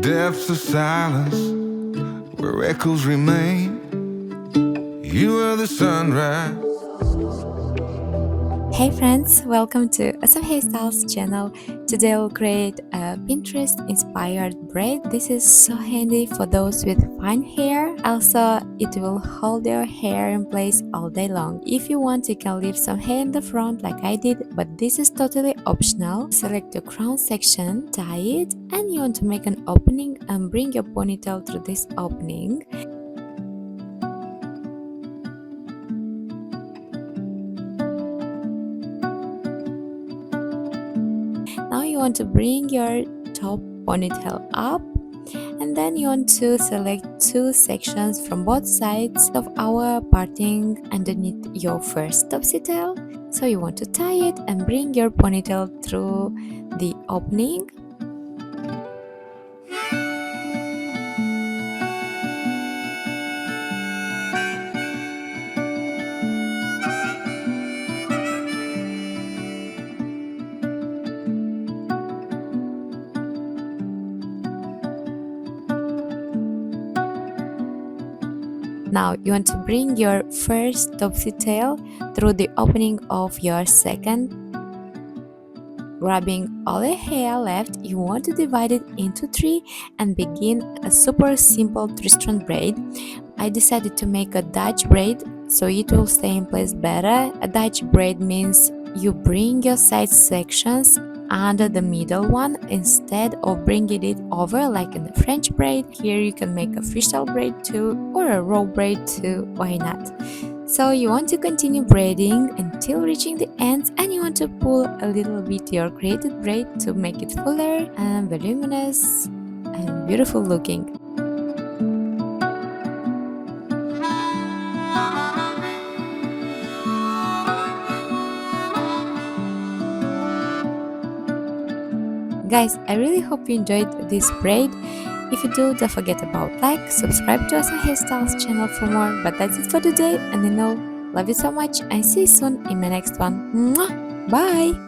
depths of silence where echoes remain. You are the sunrise. Hey friends, welcome to Awesome Hairstyles channel. Today I'll create a Pinterest inspired braid. This is so handy for those with fine hair. Also, it will hold your hair in place all day long. If you want, you can leave some hair in the front like I did, but this is totally optional. Select your crown section, tie it, and you want to make an opening and bring your ponytail through this opening. Now you want to bring your top ponytail up, and then you want to select two sections from both sides of our parting underneath your first topsy tail. So you want to tie it and bring your ponytail through the opening. Now you want to bring your first topsy tail through the opening of your second. Grabbing all the hair left, you want to divide it into three and begin a super simple three-strand braid. I decided to make a Dutch braid so it will stay in place better. A Dutch braid means you bring your side sections under the middle one instead of bringing it over like in the French braid. Here you can make a freestyle braid too, or a row braid too, why not? So you want to continue braiding until reaching the ends, and you want to pull a little bit your created braid to make it fuller and voluminous and beautiful looking. Guys, I really hope you enjoyed this braid. If you do, don't forget about like, subscribe to Awesome Hairstyles channel for more. But that's it for today, and love you so much, and see you soon in my next one. Mwah! Bye!